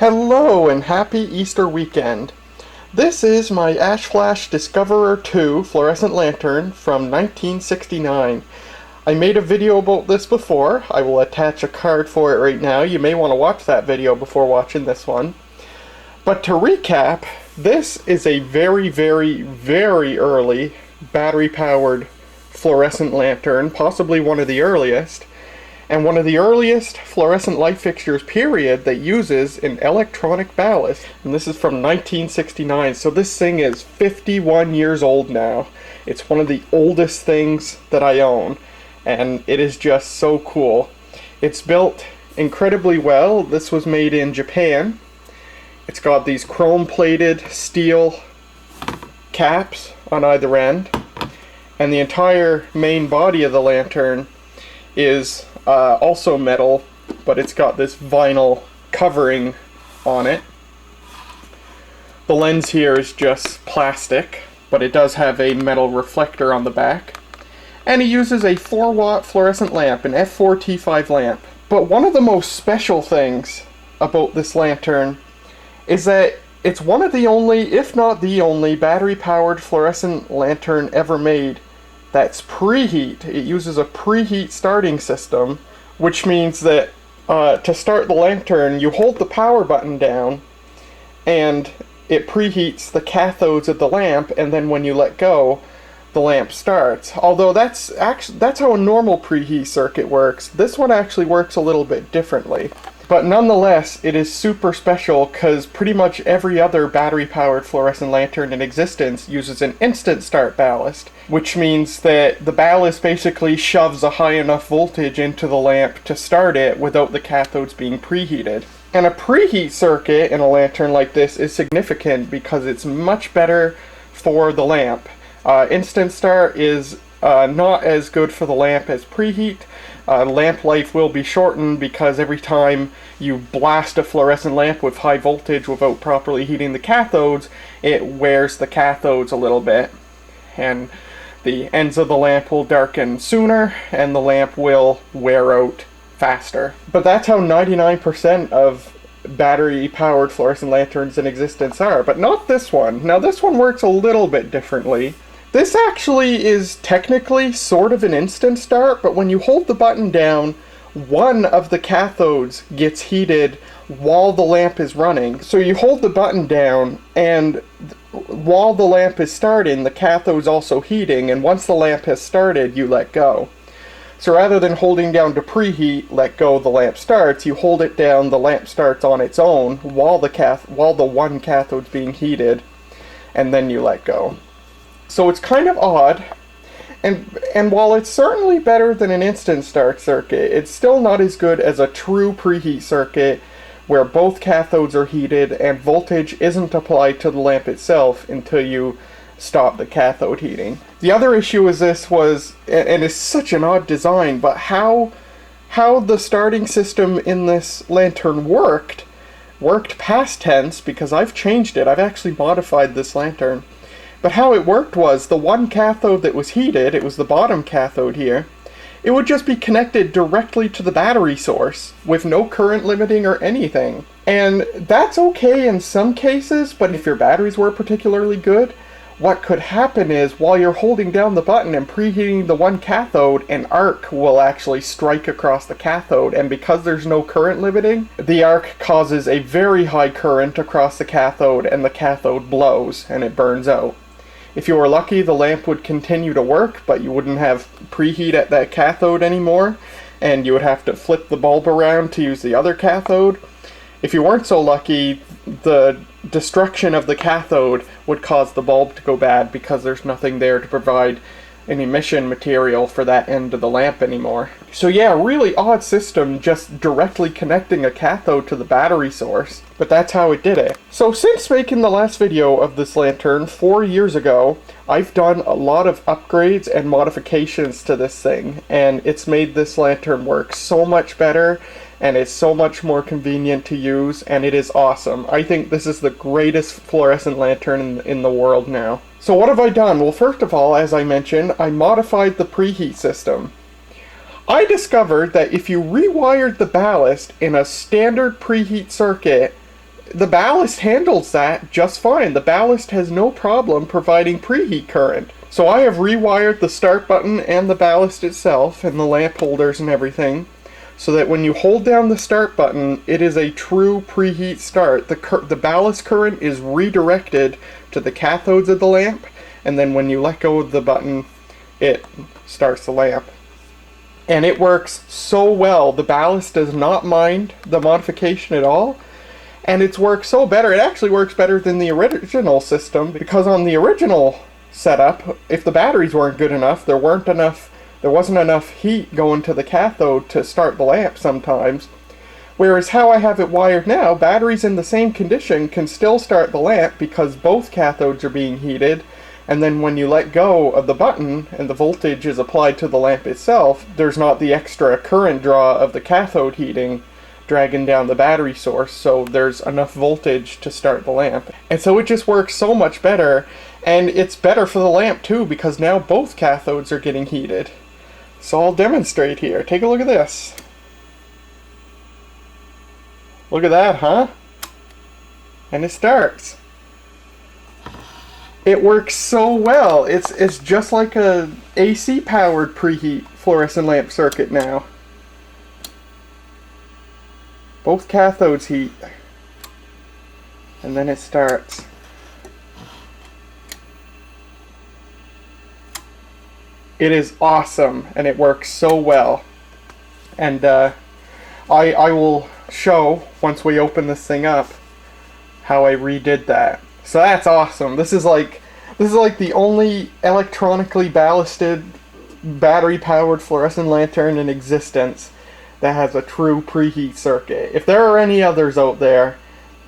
Hello and happy Easter weekend. This is my Ash Flash Discoverer 2 fluorescent lantern from 1969. I made a video about this before. I will attach a card for it right now. You may want to watch that video before watching this one. But to recap, this is a very early battery-powered fluorescent lantern, possibly one of the earliest. And one of the earliest fluorescent light fixtures, period, that uses an electronic ballast. And this is from 1969, so this thing is 51 years old now. It's one of the oldest things that I own, and it is just so cool. It's built incredibly well. This was made in Japan. It's got these chrome-plated steel caps on either end, and the entire main body of the lantern is also metal, but it's got this vinyl covering on it. The lens here is just plastic, but it does have a metal reflector on the back. And it uses a 4-watt fluorescent lamp, an F4T5 lamp. But one of the most special things about this lantern is that it's one of the only, if not the only, battery-powered fluorescent lantern ever made that's preheat. It uses a preheat starting system, which means that to start the lantern, you hold the power button down and it preheats the cathodes of the lamp, and then when you let go, the lamp starts. Although that's how a normal preheat circuit works. This one actually works a little bit differently. But nonetheless, it is super special because pretty much every other battery-powered fluorescent lantern in existence uses an instant start ballast, which means that the ballast basically shoves a high enough voltage into the lamp to start it without the cathodes being preheated. And a preheat circuit in a lantern like this is significant because it's much better for the lamp. Instant start is not as good for the lamp as preheat. Lamp life will be shortened because every time you blast a fluorescent lamp with high voltage without properly heating the cathodes, it wears the cathodes a little bit. And the ends of the lamp will darken sooner, and the lamp will wear out faster. But that's how 99% of battery-powered fluorescent lanterns in existence are, but not this one. Now this one works a little bit differently. This actually is technically sort of an instant start, but when you hold the button down, one of the cathodes gets heated while the lamp is running. So you hold the button down, and while the lamp is starting, the cathode's also heating, and once the lamp has started, you let go. So rather than holding down to preheat, let go, the lamp starts, you hold it down, the lamp starts on its own while the one cathode's being heated, and then you let go. So it's kind of odd, and while it's certainly better than an instant start circuit, it's still not as good as a true preheat circuit where both cathodes are heated and voltage isn't applied to the lamp itself until you stop the cathode heating. The other issue with this was, and it's such an odd design, but how the starting system in this lantern worked past tense, because I've changed it. I've actually modified this lantern. But how it worked was, the one cathode that was heated, it was the bottom cathode here, it would just be connected directly to the battery source, with no current limiting or anything. And that's okay in some cases, but if your batteries were particularly good, what could happen is, while you're holding down the button and preheating the one cathode, an arc will actually strike across the cathode, and because there's no current limiting, the arc causes a very high current across the cathode, and the cathode blows, and it burns out. If you were lucky, the lamp would continue to work, but you wouldn't have preheat at that cathode anymore, and you would have to flip the bulb around to use the other cathode. If you weren't so lucky, the destruction of the cathode would cause the bulb to go bad because there's nothing there to provide an emission material for that end of the lamp anymore. So yeah, really odd system, just directly connecting a cathode to the battery source, but that's how it did it. So since making the last video of this lantern 4 years ago, I've done a lot of upgrades and modifications to this thing, and it's made this lantern work so much better, and it's so much more convenient to use, and it is awesome. I think this is the greatest fluorescent lantern in the world now. So what have I done? Well, first of all, as I mentioned, I modified the preheat system. I discovered that if you rewired the ballast in a standard preheat circuit, the ballast handles that just fine. The ballast has no problem providing preheat current. So I have rewired the start button and the ballast itself and the lamp holders and everything, so that when you hold down the start button, it is a true preheat start. The ballast current is redirected to the cathodes of the lamp, and then when you let go of the button, it starts the lamp. And it works so well. The ballast does not mind the modification at all, and it's worked so better. It actually works better than the original system, because on the original setup, if the batteries weren't good enough, there wasn't enough heat going to the cathode to start the lamp sometimes. Whereas how I have it wired now, batteries in the same condition can still start the lamp because both cathodes are being heated, and then when you let go of the button and the voltage is applied to the lamp itself, there's not the extra current draw of the cathode heating dragging down the battery source, so there's enough voltage to start the lamp. And so it just works so much better, and it's better for the lamp too, because now both cathodes are getting heated. So I'll demonstrate here. Take a look at this. Look at that, huh? And it starts. It works so well. It's just like a AC powered preheat fluorescent lamp circuit now. Both cathodes heat. And then it starts. It is awesome, and it works so well. And I will show, once we open this thing up, how I redid that. So that's awesome. This is like the only electronically ballasted, battery-powered fluorescent lantern in existence that has a true preheat circuit. If there are any others out there,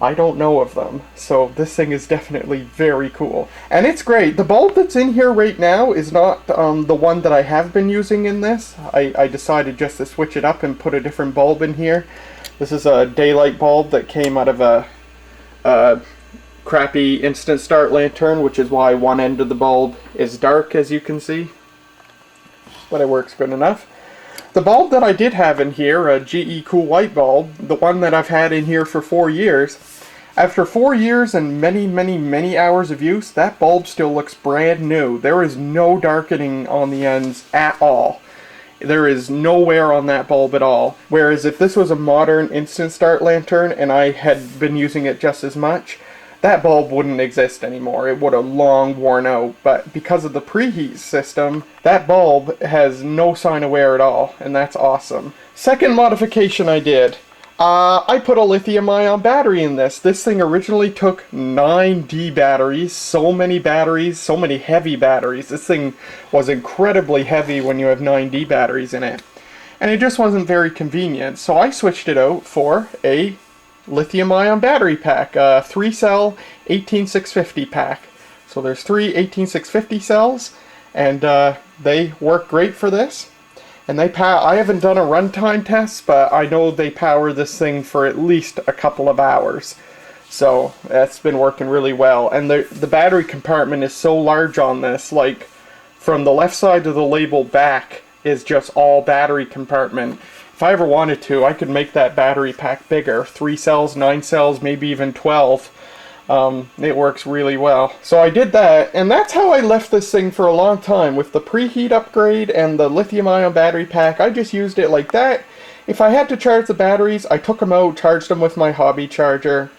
I don't know of them. So this thing is definitely very cool. And it's great. The bulb that's in here right now is not the one that I have been using in this. I decided just to switch it up and put a different bulb in here. This is a daylight bulb that came out of a crappy instant start lantern, which is why one end of the bulb is dark, as you can see. But it works good enough. The bulb that I did have in here, a GE Cool White bulb, the one that I've had in here for 4 years, after 4 years and many hours of use, that bulb still looks brand new. There is no darkening on the ends at all. There is no wear on that bulb at all. Whereas if this was a modern instant start lantern and I had been using it just as much, that bulb wouldn't exist anymore. It would have long worn out. But because of the preheat system, that bulb has no sign of wear at all, and that's awesome. Second modification I did. I put a lithium-ion battery in this. This thing originally took 9D batteries. So many heavy batteries. This thing was incredibly heavy when you have 9D batteries in it. And it just wasn't very convenient. So I switched it out for a lithium-ion battery pack, a 3-cell 18650 pack. So there's 3 18650 cells, and they work great for this. And I haven't done a runtime test, but I know they power this thing for at least a couple of hours. So that's been working really well. And the battery compartment is so large on this, like from the left side of the label back is just all battery compartment. If I ever wanted to, I could make that battery pack bigger. 3 cells, 9 cells, maybe even 12. It works really well. So I did that, and that's how I left this thing for a long time. With the preheat upgrade and the lithium-ion battery pack, I just used it like that. If I had to charge the batteries, I took them out, charged them with my hobby charger,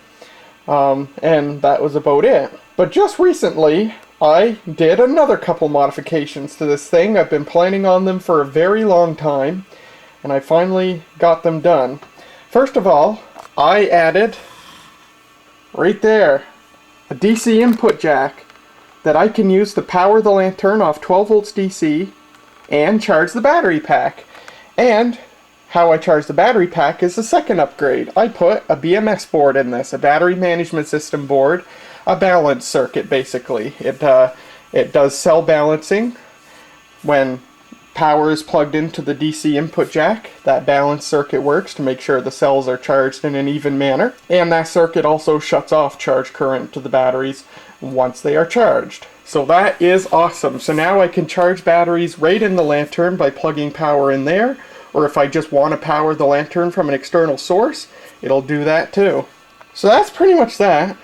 and that was about it. But just recently, I did another couple modifications to this thing. I've been planning on them for a very long time, and I finally got them done. First of all, I added, right there, a DC input jack that I can use to power the lantern off 12 volts DC and charge the battery pack. And how I charge the battery pack is the second upgrade. I put a BMS board in this, a battery management system board, a balance circuit basically. It does cell balancing. When power is plugged into the DC input jack, that balance circuit works to make sure the cells are charged in an even manner. And that circuit also shuts off charge current to the batteries once they are charged. So that is awesome. So now I can charge batteries right in the lantern by plugging power in there, or if I just want to power the lantern from an external source, it'll do that too. So that's pretty much that.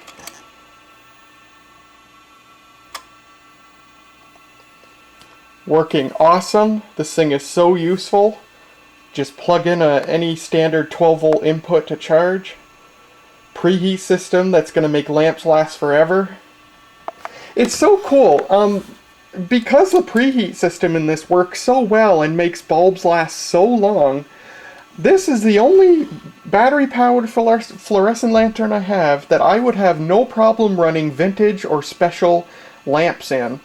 Working awesome. This thing is so useful. Just plug in any standard 12-volt input to charge. Preheat system that's going to make lamps last forever. It's so cool. Because the preheat system in this works so well and makes bulbs last so long, this is the only battery-powered fluorescent lantern I have that I would have no problem running vintage or special lamps in.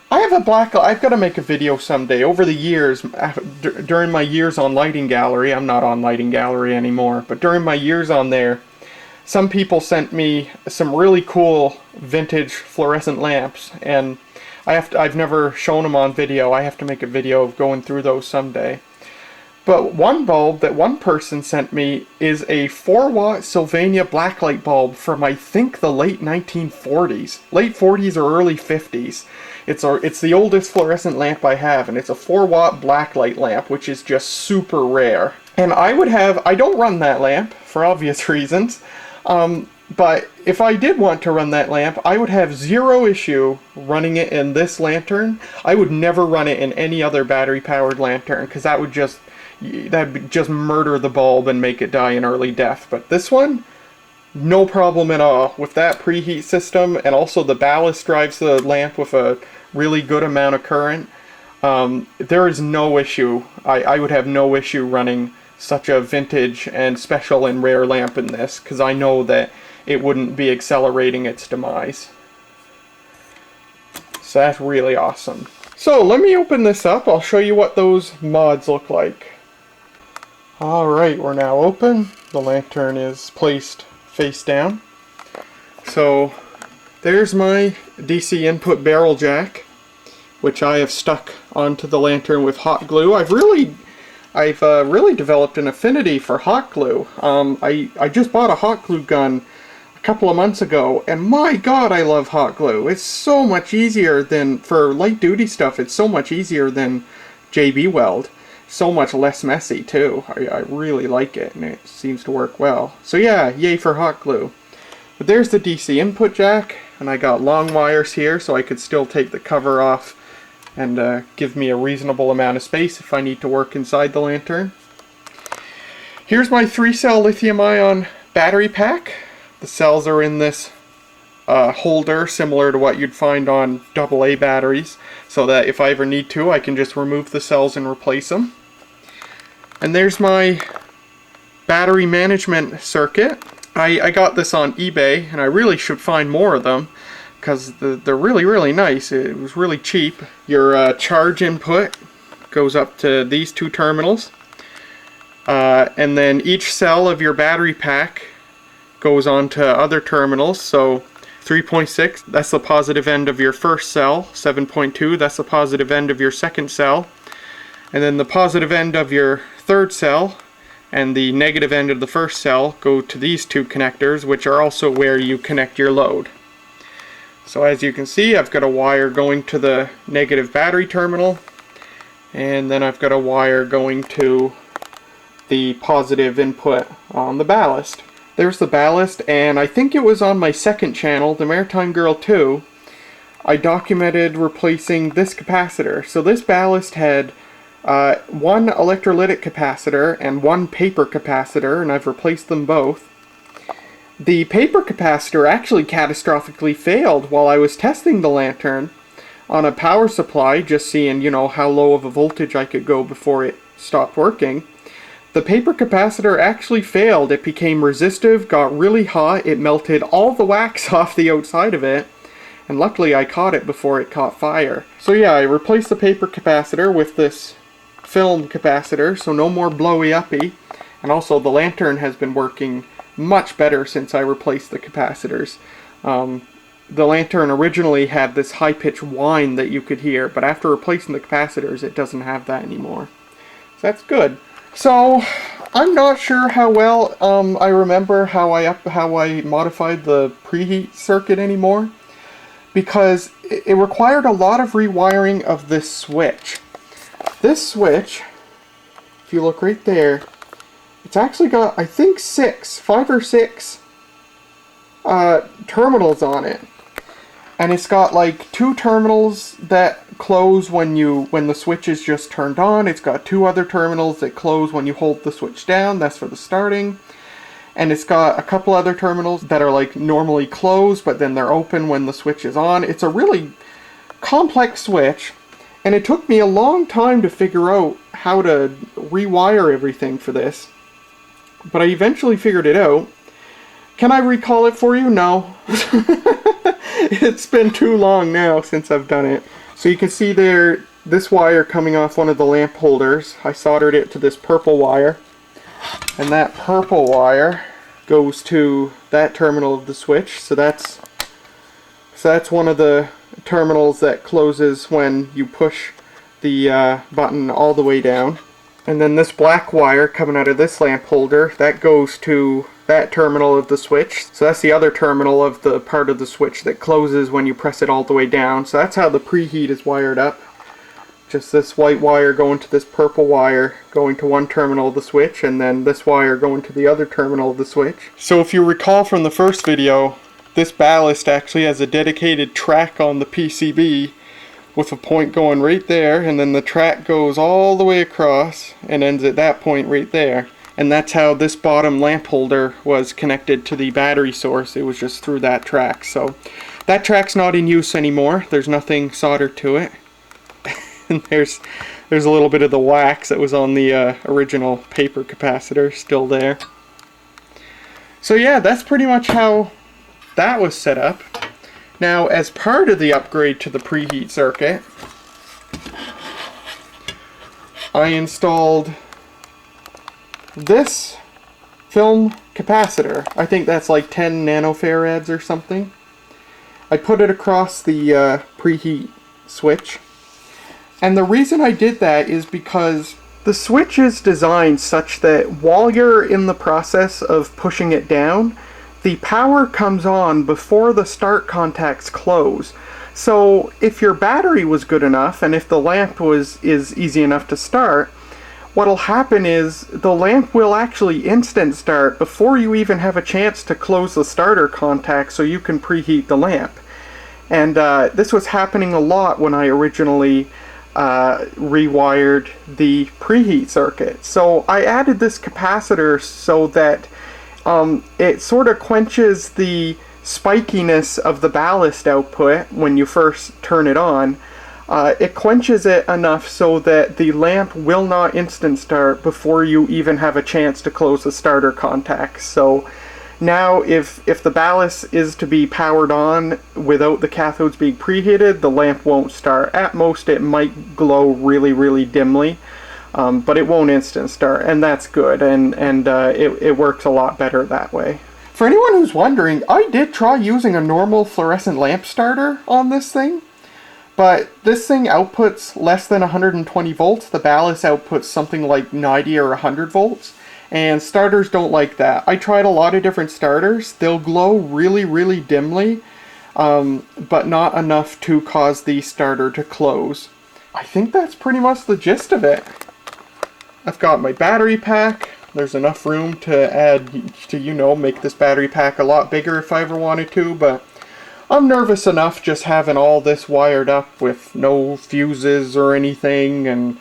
I've got to make a video someday. Over the years, during my years on Lighting Gallery, I'm not on Lighting Gallery anymore, but during my years on there, some people sent me some really cool vintage fluorescent lamps, and I've never shown them on video. I have to make a video of going through those someday. But one bulb that one person sent me is a 4-watt Sylvania blacklight bulb from, I think, the late 1940s. Late 40s or early 50s. It's the oldest fluorescent lamp I have, and it's a 4-watt blacklight lamp, which is just super rare. And I don't run that lamp, for obvious reasons, but if I did want to run that lamp, I would have zero issue running it in this lantern. I would never run it in any other battery-powered lantern, because that'd just murder the bulb and make it die an early death. But this one, no problem at all. With that preheat system, and also the ballast drives the lamp with a really good amount of current, there is no issue. I would have no issue running such a vintage and special and rare lamp in this, because I know that it wouldn't be accelerating its demise. So that's really awesome. So let me open this up. I'll show you what those mods look like. Alright, we're now open. The lantern is placed face down. So there's my DC input barrel jack, which I have stuck onto the lantern with hot glue. I've really developed an affinity for hot glue. I just bought a hot glue gun a couple of months ago, and my god, I love hot glue. It's so much easier than, for light duty stuff, it's so much easier than JB Weld. So much less messy too. I really like it, and it seems to work well. So yeah, yay for hot glue. But there's the DC input jack, and I got long wires here so I could still take the cover off and give me a reasonable amount of space if I need to work inside the lantern. Here's my 3-cell lithium-ion battery pack. The cells are in this holder similar to what you'd find on AA batteries, so that if I ever need to, I can just remove the cells and replace them. And there's my battery management circuit. I got this on eBay, and I really should find more of them, because they're really nice. It was really cheap. Your charge input goes up to these two terminals, and then each cell of your battery pack goes on to other terminals. So 3.6, that's the positive end of your first cell. 7.2, that's the positive end of your second cell. And then the positive end of your third cell and the negative end of the first cell go to these two connectors, which are also where you connect your load. So as you can see, I've got a wire going to the negative battery terminal, and then I've got a wire going to the positive input on the ballast. There's the ballast, and I think it was on my second channel, the Maritime Girl 2, I documented replacing this capacitor. So this ballast had one electrolytic capacitor and one paper capacitor, and I've replaced them both. The paper capacitor actually catastrophically failed while I was testing the lantern on a power supply, just seeing, you know, how low of a voltage I could go before it stopped working. The paper capacitor actually failed. It became resistive, got really hot, it melted all the wax off the outside of it, and luckily I caught it before it caught fire. So yeah, I replaced the paper capacitor with this film capacitor, so no more blowy uppy, and also the lantern has been working much better since I replaced the capacitors. The lantern originally had this high-pitched whine that you could hear, but after replacing the capacitors it doesn't have that anymore. So that's good. So I'm not sure how well I remember how I modified the preheat circuit anymore, because it required a lot of rewiring of this switch. This switch, if you look right there, it's actually got, I think, 5 or 6 terminals on it. And it's got like 2 terminals that close when the switch is just turned on. It's got 2 other terminals that close when you hold the switch down. That's for the starting. And it's got a couple other terminals that are like normally closed, but then they're open when the switch is on. It's a really complex switch, and it took me a long time to figure out how to rewire everything for this. But I eventually figured it out. Can I recall it for you? No. It's been too long now since I've done it. So you can see there, this wire coming off one of the lamp holders. I soldered it to this purple wire. And that purple wire goes to that terminal of the switch. So that's one of the terminals that closes when you push the button all the way down. And then this black wire coming out of this lamp holder, that goes to that terminal of the switch. So that's the other terminal of the part of the switch that closes when you press it all the way down. So that's how the preheat is wired up. Just this white wire going to this purple wire going to one terminal of the switch, and then this wire going to the other terminal of the switch. So if you recall from the first video, this ballast actually has a dedicated track on the PCB with a point going right there, and then the track goes all the way across and ends at that point right there. And that's how this bottom lamp holder was connected to the battery source. It was just through that track. So that track's not in use anymore. There's nothing soldered to it. And there's a little bit of the wax that was on the original paper capacitor still there. So yeah, that's pretty much how that was set up. Now, as part of the upgrade to the preheat circuit, I installed this film capacitor. I think that's like 10 nanofarads or something. I put it across the preheat switch. And the reason I did that is because the switch is designed such that while you're in the process of pushing it down, the power comes on before the start contacts close. So if your battery was good enough, and if the lamp is easy enough to start, what'll happen is the lamp will actually instant start before you even have a chance to close the starter contact so you can preheat the lamp. And this was happening a lot when I originally rewired the preheat circuit. So I added this capacitor so that it sort of quenches the spikiness of the ballast output when you first turn it on. It quenches it enough so that the lamp will not instant start before you even have a chance to close the starter contacts. So now if the ballast is to be powered on without the cathodes being preheated, the lamp won't start. At most it might glow really, really dimly, but it won't instant start, and that's good, and it works a lot better that way. For anyone who's wondering, I did try using a normal fluorescent lamp starter on this thing, but this thing outputs less than 120 volts. The ballast outputs something like 90 or 100 volts. And starters don't like that. I tried a lot of different starters. They'll glow really, really dimly, but not enough to cause the starter to close. I think that's pretty much the gist of it. I've got my battery pack. There's enough room to add, to, make this battery pack a lot bigger if I ever wanted to, but I'm nervous enough just having all this wired up with no fuses or anything, and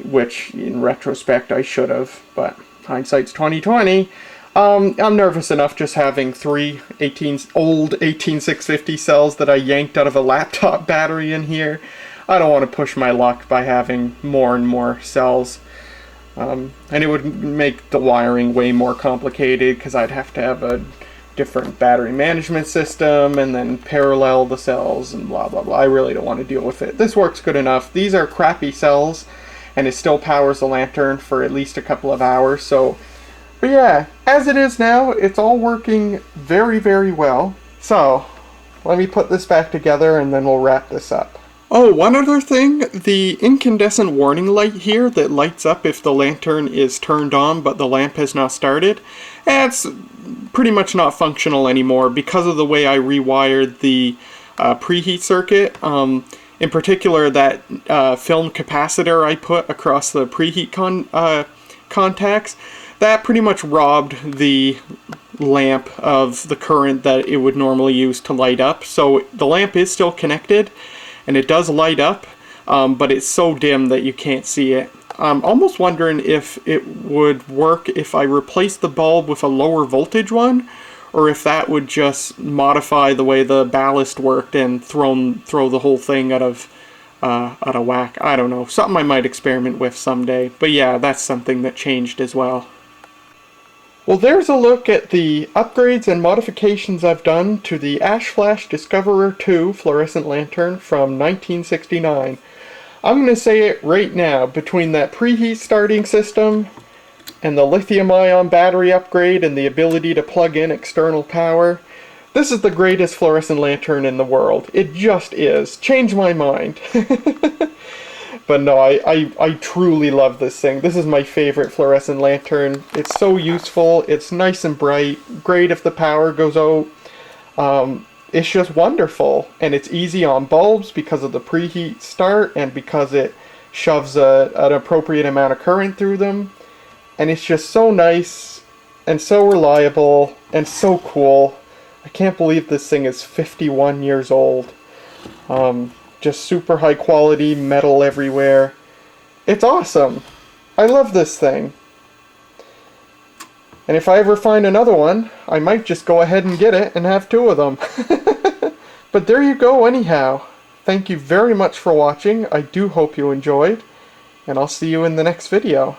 which in retrospect I should have, but hindsight's 2020. I'm nervous enough just having 3 old 18650 cells that I yanked out of a laptop battery in here. I don't want to push my luck by having more and more cells. And it would make the wiring way more complicated because I'd have to have a different battery management system and then parallel the cells and blah blah blah. I really don't want to deal with it. This works good enough. These are crappy cells, and it still powers the lantern for at least a couple of hours. So, but yeah, as it is now, it's all working very, very well. So, let me put this back together and then we'll wrap this up. Oh, one other thing, the incandescent warning light here that lights up if the lantern is turned on but the lamp has not started, it's pretty much not functional anymore because of the way I rewired the preheat circuit. In particular, that film capacitor I put across the preheat contacts, that pretty much robbed the lamp of the current that it would normally use to light up. So the lamp is still connected and it does light up, but it's so dim that you can't see it. I'm almost wondering if it would work if I replaced the bulb with a lower voltage one, or if that would just modify the way the ballast worked and throw the whole thing out of whack. I don't know. Something I might experiment with someday. But yeah, that's something that changed as well. Well, there's a look at the upgrades and modifications I've done to the Ash Flash Discoverer 2 fluorescent lantern from 1969. I'm going to say it right now, between that preheat starting system and the lithium-ion battery upgrade and the ability to plug in external power, this is the greatest fluorescent lantern in the world. It just is. Change my mind. But no, I truly love this thing. This is my favorite fluorescent lantern. It's so useful. It's nice and bright. Great if the power goes out. It's just wonderful. And it's easy on bulbs because of the preheat start and because it shoves an appropriate amount of current through them. And it's just so nice and so reliable and so cool. I can't believe this thing is 51 years old. Just super high quality, metal everywhere. It's awesome. I love this thing. And if I ever find another one, I might just go ahead and get it and have two of them. But there you go anyhow. Thank you very much for watching. I do hope you enjoyed. And I'll see you in the next video.